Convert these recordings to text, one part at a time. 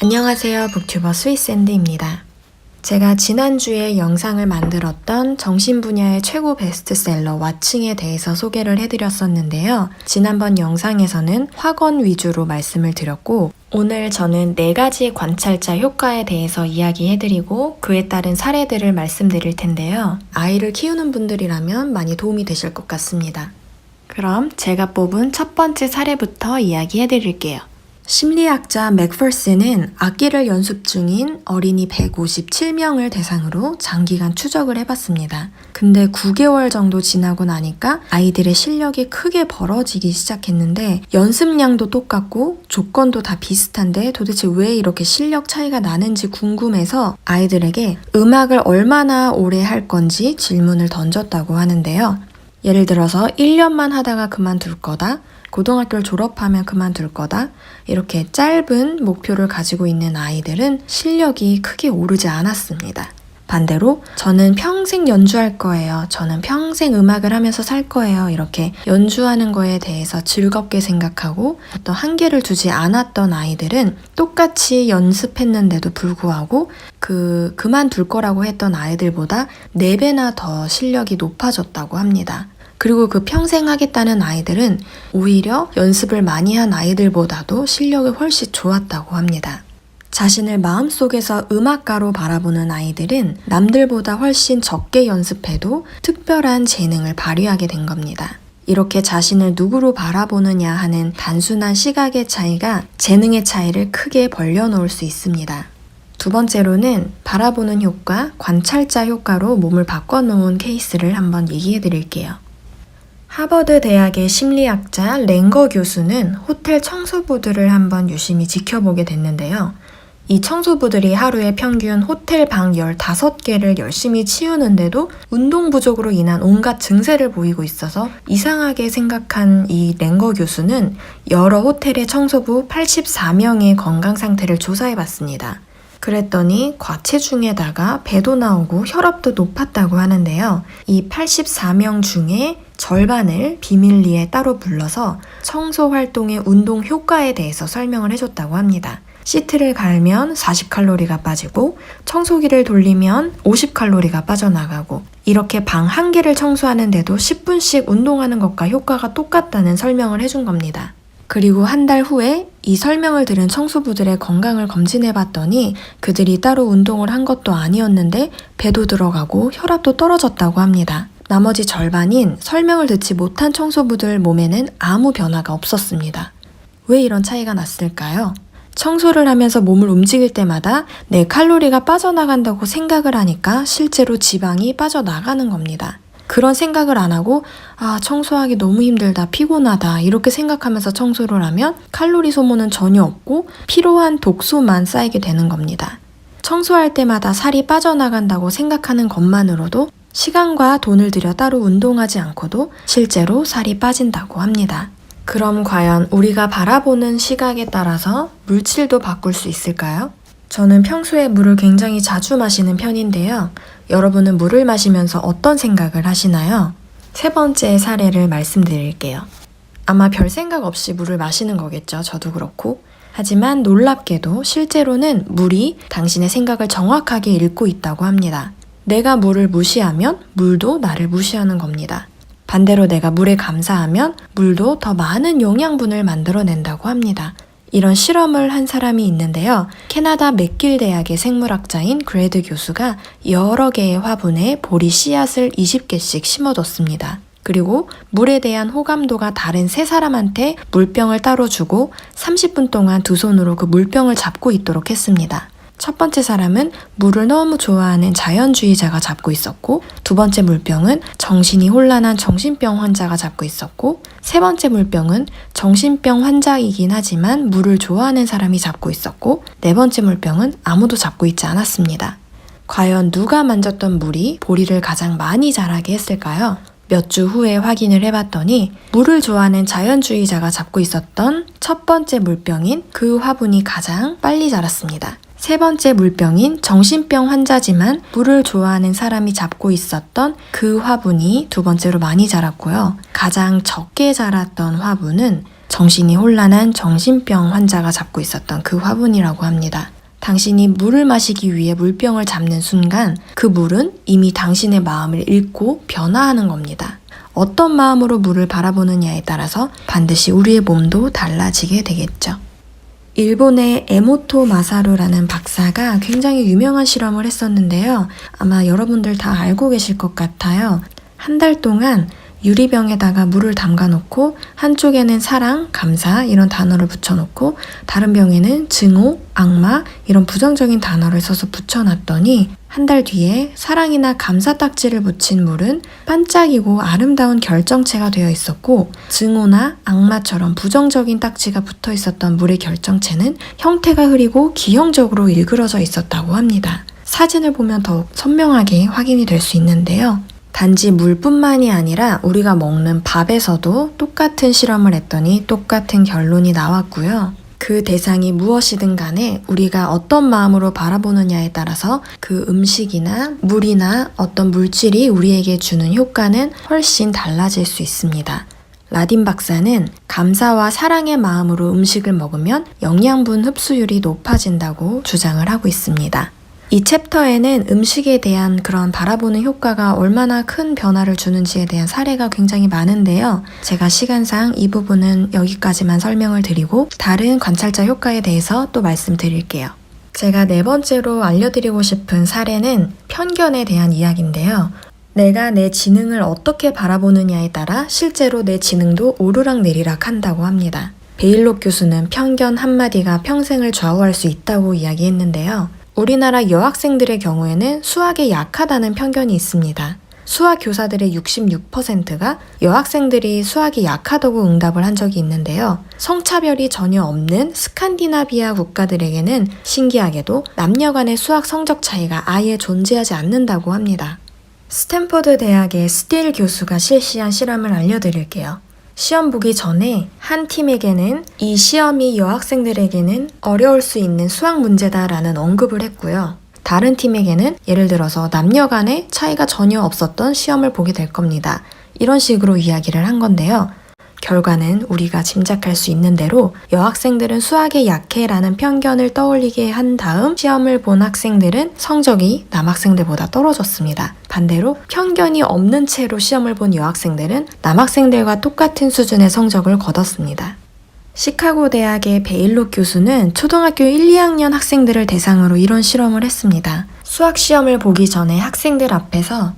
안녕하세요. 북튜버 스윗샌드입니다. 제가 지난주에 영상을 만들었던 정신 분야의 최고 베스트셀러 왓칭에 대해서 소개를 해드렸었는데요. 지난번 영상에서는 확언 위주로 말씀을 드렸고 오늘 저는 4가지 관찰자 효과에 대해서 이야기해드리고 그에 따른 사례들을 말씀드릴 텐데요. 아이를 키우는 분들이라면 많이 도움이 되실 것 같습니다. 그럼 제가 뽑은 첫 번째 사례부터 이야기해드릴게요. 심리학자 맥펄슨은 악기를 연습 중인 어린이 157명을 대상으로 장기간 추적을 해봤습니다. 근데 9개월 정도 지나고 나니까 아이들의 실력이 크게 벌어지기 시작했는데 연습량도 똑같고 조건도 다 비슷한데 도대체 왜 이렇게 실력 차이가 나는지 궁금해서 아이들에게 음악을 얼마나 오래 할 건지 질문을 던졌다고 하는데요. 예를 들어서 1년만 하다가 그만둘 거다. 고등학교를 졸업하면 그만둘 거다. 이렇게 짧은 목표를 가지고 있는 아이들은 실력이 크게 오르지 않았습니다. 반대로 저는 평생 연주할 거예요. 저는 평생 음악을 하면서 살 거예요. 이렇게 연주하는 거에 대해서 즐겁게 생각하고 어떤 한계를 두지 않았던 아이들은 똑같이 연습했는데도 불구하고 그만둘 거라고 했던 아이들보다 4배나 더 실력이 높아졌다고 합니다. 그리고 그 평생 하겠다는 아이들은 오히려 연습을 많이 한 아이들보다도 실력이 훨씬 좋았다고 합니다. 자신을 마음속에서 음악가로 바라보는 아이들은 남들보다 훨씬 적게 연습해도 특별한 재능을 발휘하게 된 겁니다. 이렇게 자신을 누구로 바라보느냐 하는 단순한 시각의 차이가 재능의 차이를 크게 벌려놓을 수 있습니다. 두 번째로는 바라보는 효과, 관찰자 효과로 몸을 바꿔놓은 케이스를 한번 얘기해 드릴게요. 하버드 대학의 심리학자 랭거 교수는 호텔 청소부들을 한번 유심히 지켜보게 됐는데요. 이 청소부들이 하루에 평균 호텔 방 15개를 열심히 치우는데도 운동 부족으로 인한 온갖 증세를 보이고 있어서 이상하게 생각한 이 랭거 교수는 여러 호텔의 청소부 84명의 건강 상태를 조사해봤습니다. 그랬더니 과체중에다가 배도 나오고 혈압도 높았다고 하는데요. 이 84명 중에 절반을 비밀리에 따로 불러서 청소 활동의 운동 효과에 대해서 설명을 해줬다고 합니다. 시트를 갈면 40칼로리가 빠지고 청소기를 돌리면 50칼로리가 빠져나가고 이렇게 방 1개를 청소하는데도 10분씩 운동하는 것과 효과가 똑같다는 설명을 해준 겁니다. 그리고 한 달 후에 이 설명을 들은 청소부들의 건강을 검진해봤더니 그들이 따로 운동을 한 것도 아니었는데 배도 들어가고 혈압도 떨어졌다고 합니다. 나머지 절반인 설명을 듣지 못한 청소부들 몸에는 아무 변화가 없었습니다. 왜 이런 차이가 났을까요? 청소를 하면서 몸을 움직일 때마다 내 칼로리가 빠져나간다고 생각을 하니까 실제로 지방이 빠져나가는 겁니다. 그런 생각을 안 하고 청소하기 너무 힘들다, 피곤하다 이렇게 생각하면서 청소를 하면 칼로리 소모는 전혀 없고 피로한 독소만 쌓이게 되는 겁니다. 청소할 때마다 살이 빠져나간다고 생각하는 것만으로도 시간과 돈을 들여 따로 운동하지 않고도 실제로 살이 빠진다고 합니다. 그럼 과연 우리가 바라보는 시각에 따라서 물질도 바꿀 수 있을까요? 저는 평소에 물을 굉장히 자주 마시는 편인데요. 여러분은 물을 마시면서 어떤 생각을 하시나요? 세 번째 사례를 말씀드릴게요. 아마 별 생각 없이 물을 마시는 거겠죠. 저도 그렇고. 하지만 놀랍게도 실제로는 물이 당신의 생각을 정확하게 읽고 있다고 합니다. 내가 물을 무시하면 물도 나를 무시하는 겁니다. 반대로 내가 물에 감사하면 물도 더 많은 영양분을 만들어낸다고 합니다. 이런 실험을 한 사람이 있는데요. 캐나다 맥길 대학의 생물학자인 그레드 교수가 여러 개의 화분에 보리 씨앗을 20개씩 심어뒀습니다. 그리고 물에 대한 호감도가 다른 3사람한테 물병을 따로 주고 30분 동안 두 손으로 그 물병을 잡고 있도록 했습니다. 첫 번째 사람은 물을 너무 좋아하는 자연주의자가 잡고 있었고 두 번째 물병은 정신이 혼란한 정신병 환자가 잡고 있었고 세 번째 물병은 정신병 환자이긴 하지만 물을 좋아하는 사람이 잡고 있었고 네 번째 물병은 아무도 잡고 있지 않았습니다. 과연 누가 만졌던 물이 보리를 가장 많이 자라게 했을까요? 몇 주 후에 확인을 해봤더니 물을 좋아하는 자연주의자가 잡고 있었던 첫 번째 물병인 그 화분이 가장 빨리 자랐습니다. 세 번째 물병인 정신병 환자지만 물을 좋아하는 사람이 잡고 있었던 그 화분이 두 번째로 많이 자랐고요. 가장 적게 자랐던 화분은 정신이 혼란한 정신병 환자가 잡고 있었던 그 화분이라고 합니다. 당신이 물을 마시기 위해 물병을 잡는 순간 그 물은 이미 당신의 마음을 읽고 변화하는 겁니다. 어떤 마음으로 물을 바라보느냐에 따라서 반드시 우리의 몸도 달라지게 되겠죠. 일본의 에모토 마사루라는 박사가 굉장히 유명한 실험을 했었는데요. 아마 여러분들 다 알고 계실 것 같아요. 한 달 동안 유리병에다가 물을 담가놓고 한쪽에는 사랑, 감사 이런 단어를 붙여놓고 다른 병에는 증오, 악마 이런 부정적인 단어를 써서 붙여놨더니 한 달 뒤에 사랑이나 감사 딱지를 붙인 물은 반짝이고 아름다운 결정체가 되어 있었고 증오나 악마처럼 부정적인 딱지가 붙어 있었던 물의 결정체는 형태가 흐리고 기형적으로 일그러져 있었다고 합니다. 사진을 보면 더욱 선명하게 확인이 될 수 있는데요. 단지 물뿐만이 아니라 우리가 먹는 밥에서도 똑같은 실험을 했더니 똑같은 결론이 나왔고요. 그 대상이 무엇이든 간에 우리가 어떤 마음으로 바라보느냐에 따라서 그 음식이나 물이나 어떤 물질이 우리에게 주는 효과는 훨씬 달라질 수 있습니다. 라딘 박사는 감사와 사랑의 마음으로 음식을 먹으면 영양분 흡수율이 높아진다고 주장을 하고 있습니다. 이 챕터에는 음식에 대한 그런 바라보는 효과가 얼마나 큰 변화를 주는지에 대한 사례가 굉장히 많은데요. 제가 시간상 이 부분은 여기까지만 설명을 드리고 다른 관찰자 효과에 대해서 또 말씀드릴게요. 제가 네 번째로 알려드리고 싶은 사례는 편견에 대한 이야기인데요. 내가 내 지능을 어떻게 바라보느냐에 따라 실제로 내 지능도 오르락내리락 한다고 합니다. 베일록 교수는 편견 한마디가 평생을 좌우할 수 있다고 이야기했는데요. 우리나라 여학생들의 경우에는 수학에 약하다는 편견이 있습니다. 수학 교사들의 66%가 여학생들이 수학이 약하다고 응답을 한 적이 있는데요. 성차별이 전혀 없는 스칸디나비아 국가들에게는 신기하게도 남녀 간의 수학 성적 차이가 아예 존재하지 않는다고 합니다. 스탠퍼드 대학의 스틸 교수가 실시한 실험을 알려드릴게요. 시험 보기 전에 한 팀에게는 이 시험이 여학생들에게는 어려울 수 있는 수학 문제다라는 언급을 했고요. 다른 팀에게는 예를 들어서 남녀 간의 차이가 전혀 없었던 시험을 보게 될 겁니다. 이런 식으로 이야기를 한 건데요. 결과는 우리가 짐작할 수 있는 대로 여학생들은 수학에 약해라는 편견을 떠올리게 한 다음 시험을 본 학생들은 성적이 남학생들보다 떨어졌습니다. 반대로 편견이 없는 채로 시험을 본 여학생들은 남학생들과 똑같은 수준의 성적을 거뒀습니다. 시카고 대학의 베일록 교수는 초등학교 1, 2학년 학생들을 대상으로 이런 실험을 했습니다. 수학 시험을 보기 전에 학생들 앞에서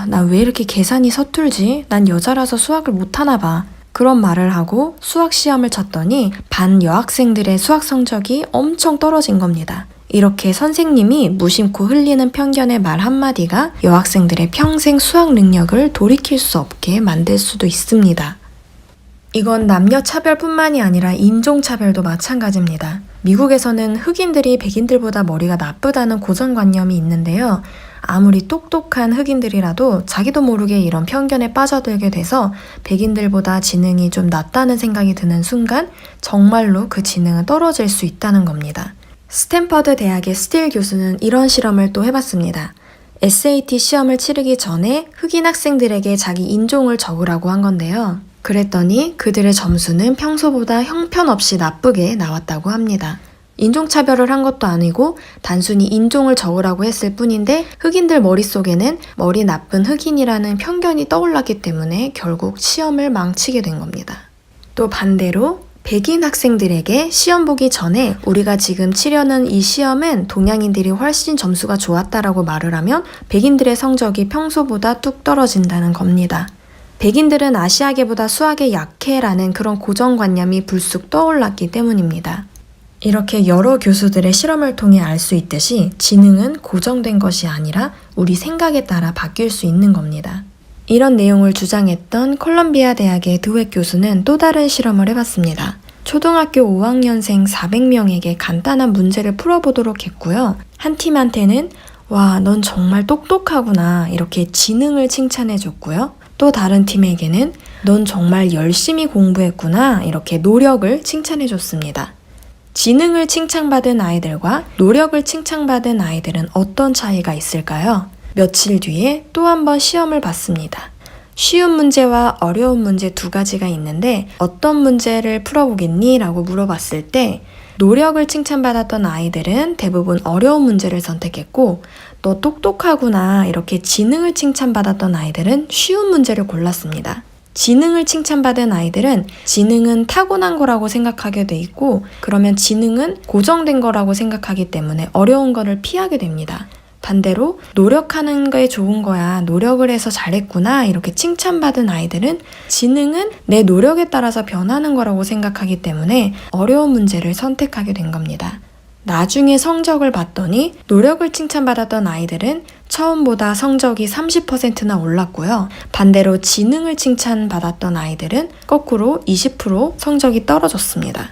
나 왜 이렇게 계산이 서툴지? 난 여자라서 수학을 못하나 봐. 그런 말을 하고 수학 시험을 쳤더니 반 여학생들의 수학 성적이 엄청 떨어진 겁니다. 이렇게 선생님이 무심코 흘리는 편견의 말 한마디가 여학생들의 평생 수학 능력을 돌이킬 수 없게 만들 수도 있습니다. 이건 남녀 차별뿐만이 아니라 인종 차별도 마찬가지입니다. 미국에서는 흑인들이 백인들보다 머리가 나쁘다는 고정관념이 있는데요. 아무리 똑똑한 흑인들이라도 자기도 모르게 이런 편견에 빠져들게 돼서 백인들보다 지능이 좀 낮다는 생각이 드는 순간 정말로 그 지능은 떨어질 수 있다는 겁니다. 스탠퍼드 대학의 스틸 교수는 이런 실험을 또 해봤습니다. SAT 시험을 치르기 전에 흑인 학생들에게 자기 인종을 적으라고 한 건데요. 그랬더니 그들의 점수는 평소보다 형편없이 나쁘게 나왔다고 합니다. 인종차별을 한 것도 아니고 단순히 인종을 적으라고 했을 뿐인데 흑인들 머릿속에는 머리 나쁜 흑인이라는 편견이 떠올랐기 때문에 결국 시험을 망치게 된 겁니다. 또 반대로 백인 학생들에게 시험 보기 전에 우리가 지금 치려는 이 시험은 동양인들이 훨씬 점수가 좋았다라고 말을 하면 백인들의 성적이 평소보다 뚝 떨어진다는 겁니다. 백인들은 아시아계보다 수학에 약해라는 그런 고정관념이 불쑥 떠올랐기 때문입니다. 이렇게 여러 교수들의 실험을 통해 알 수 있듯이 지능은 고정된 것이 아니라 우리 생각에 따라 바뀔 수 있는 겁니다. 이런 내용을 주장했던 콜롬비아 대학의 드웻 교수는 또 다른 실험을 해봤습니다. 초등학교 5학년생 400명에게 간단한 문제를 풀어보도록 했고요. 한 팀한테는 와, 넌 정말 똑똑하구나 이렇게 지능을 칭찬해줬고요. 또 다른 팀에게는 넌 정말 열심히 공부했구나 이렇게 노력을 칭찬해줬습니다. 지능을 칭찬받은 아이들과 노력을 칭찬받은 아이들은 어떤 차이가 있을까요? 며칠 뒤에 또 한 번 시험을 봤습니다. 쉬운 문제와 어려운 문제 두 가지가 있는데 어떤 문제를 풀어보겠니? 라고 물어봤을 때 노력을 칭찬받았던 아이들은 대부분 어려운 문제를 선택했고 너 똑똑하구나 이렇게 지능을 칭찬받았던 아이들은 쉬운 문제를 골랐습니다. 지능을 칭찬받은 아이들은 지능은 타고난 거라고 생각하게 돼 있고 그러면 지능은 고정된 거라고 생각하기 때문에 어려운 거를 피하게 됩니다. 반대로 노력하는 게 좋은 거야. 노력을 해서 잘했구나. 이렇게 칭찬받은 아이들은 지능은 내 노력에 따라서 변하는 거라고 생각하기 때문에 어려운 문제를 선택하게 된 겁니다. 나중에 성적을 봤더니 노력을 칭찬받았던 아이들은 처음보다 성적이 30%나 올랐고요. 반대로 지능을 칭찬받았던 아이들은 거꾸로 20% 성적이 떨어졌습니다.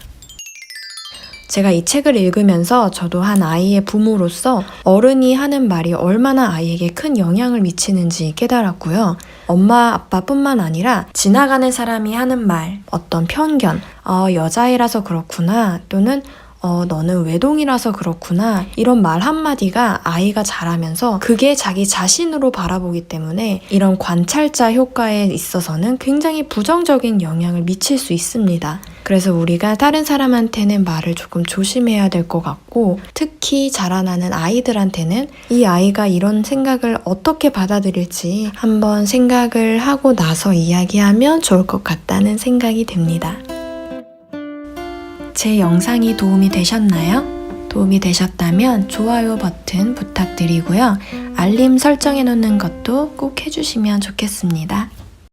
제가 이 책을 읽으면서 저도 한 아이의 부모로서 어른이 하는 말이 얼마나 아이에게 큰 영향을 미치는지 깨달았고요. 엄마, 아빠뿐만 아니라 지나가는 사람이 하는 말, 어떤 편견, 여자애라서 그렇구나, 또는 너는 외동이라서 그렇구나 이런 말 한마디가 아이가 자라면서 그게 자기 자신으로 바라보기 때문에 이런 관찰자 효과에 있어서는 굉장히 부정적인 영향을 미칠 수 있습니다. 그래서 우리가 다른 사람한테는 말을 조금 조심해야 될 것 같고 특히 자라나는 아이들한테는 이 아이가 이런 생각을 어떻게 받아들일지 한번 생각을 하고 나서 이야기하면 좋을 것 같다는 생각이 듭니다. 제 영상이 도움이 되셨나요? 도움이 되셨다면 좋아요 버튼 부탁드리고요. 알림 설정해 놓는 것도 꼭 해주시면 좋겠습니다.